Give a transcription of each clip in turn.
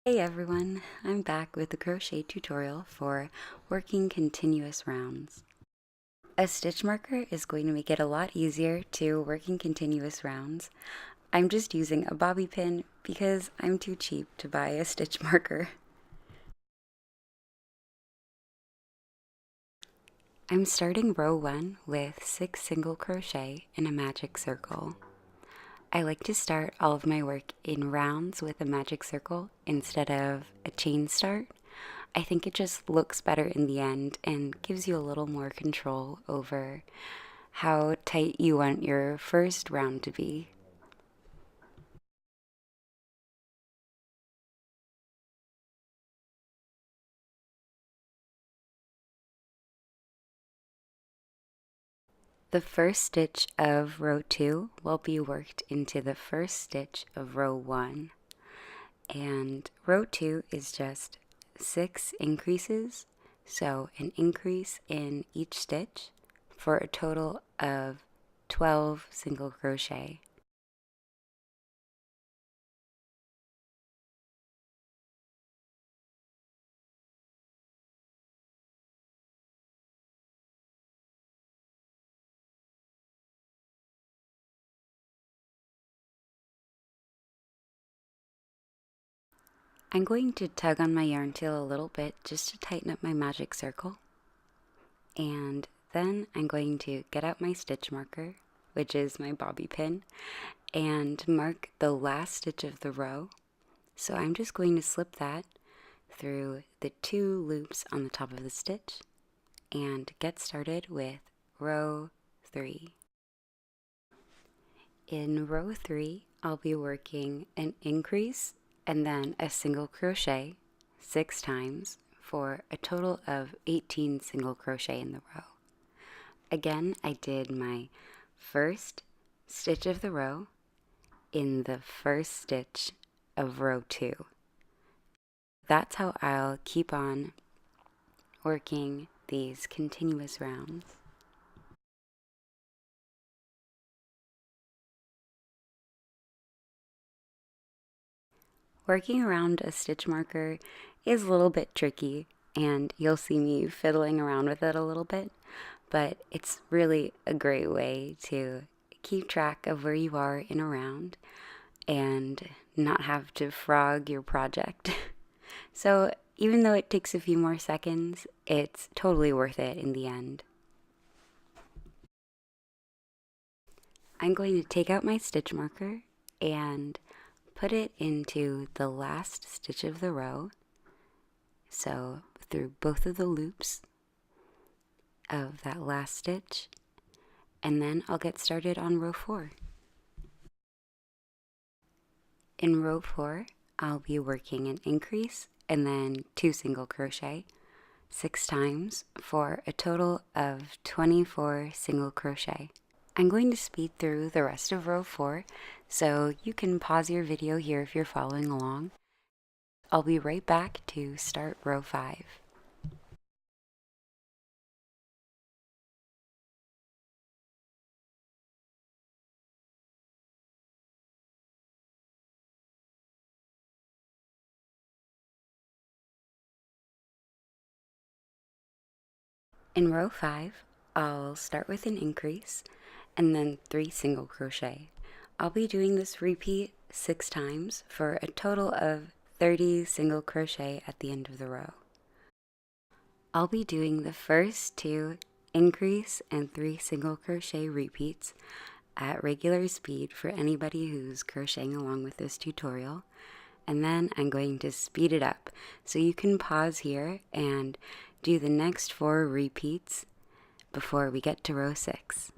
Hey everyone, I'm back with the crochet tutorial for working continuous rounds. A stitch marker is going to make it a lot easier to work in continuous rounds. I'm just using a bobby pin because I'm too cheap to buy a stitch marker. I'm starting row 1 with 6 single crochet in a magic circle. I like to start all of my work in rounds with a magic circle instead of a chain start. I think it just looks better in the end and gives you a little more control over how tight you want your first round to be. The first stitch of row 2 will be worked into the first stitch of row 1. And row 2 is just 6 increases, so an increase in each stitch for a total of 12 single crochet. I'm going to tug on my yarn tail a little bit just to tighten up my magic circle. And then I'm going to get out my stitch marker, which is my bobby pin, and mark the last stitch of the row. So I'm just going to slip that through the 2 loops on the top of the stitch and get started with row 3. In row 3, I'll be working an increase and then a single crochet 6 times for a total of 18 single crochet in the row. Again, I did my first stitch of the row in the first stitch of row 2. That's how I'll keep on working these continuous rounds. Working around a stitch marker is a little bit tricky, and you'll see me fiddling around with it a little bit, but it's really a great way to keep track of where you are in a round and not have to frog your project. So even though it takes a few more seconds, it's totally worth it in the end. I'm going to take out my stitch marker and put it into the last stitch of the row, so through both of the loops of that last stitch, and then I'll get started on row 4. In row 4, I'll be working an increase and then 2 single crochet 6 times for a total of 24 single crochet. I'm going to speed through the rest of row 4, so you can pause your video here if you're following along. I'll be right back to start row 5. In row 5, I'll start with an increase and then 3 single crochet. I'll be doing this repeat 6 times for a total of 30 single crochet at the end of the row. I'll be doing the first 2 increase and 3 single crochet repeats at regular speed for anybody who's crocheting along with this tutorial, and then I'm going to speed it up so you can pause here and do the next 4 repeats before we get to row 6.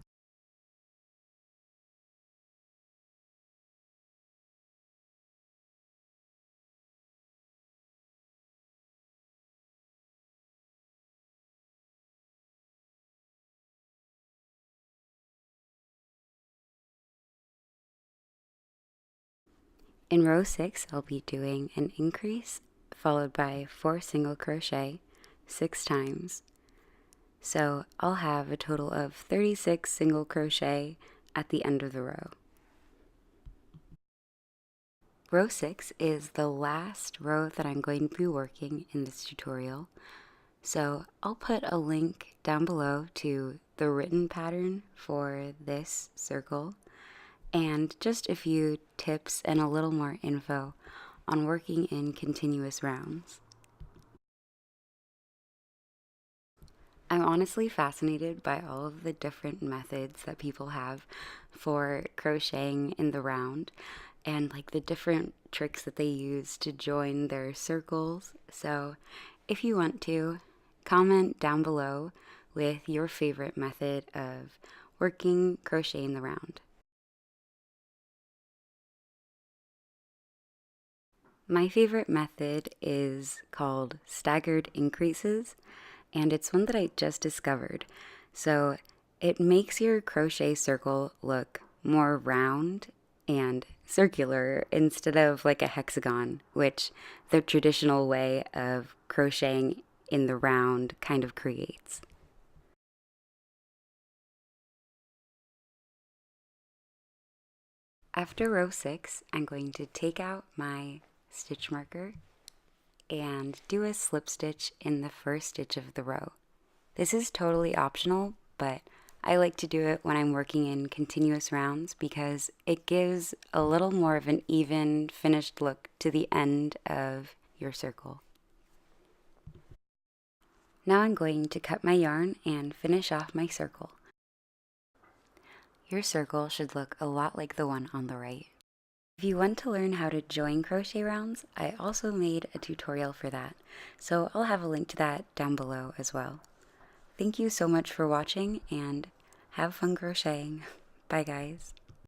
In row 6, I'll be doing an increase followed by 4 single crochet 6 times. So I'll have a total of 36 single crochet at the end of the row. Row 6 is the last row that I'm going to be working in this tutorial. So I'll put a link down below to the written pattern for this circle and just a few tips and a little more info on working in continuous rounds. I'm honestly fascinated by all of the different methods that people have for crocheting in the round and like the different tricks that they use to join their circles. So if you want to, comment down below with your favorite method of working crochet in the round. My favorite method is called staggered increases, and it's one that I just discovered. So it makes your crochet circle look more round and circular instead of like a hexagon, which the traditional way of crocheting in the round kind of creates. After row 6, I'm going to take out my stitch marker and do a slip stitch in the first stitch of the row. This is totally optional, but I like to do it when I'm working in continuous rounds because it gives a little more of an even finished look to the end of your circle. Now I'm going to cut my yarn and finish off my circle. Your circle should look a lot like the one on the right. If you want to learn how to join crochet rounds, I also made a tutorial for that, so I'll have a link to that down below as well. Thank you so much for watching and have fun crocheting. Bye guys.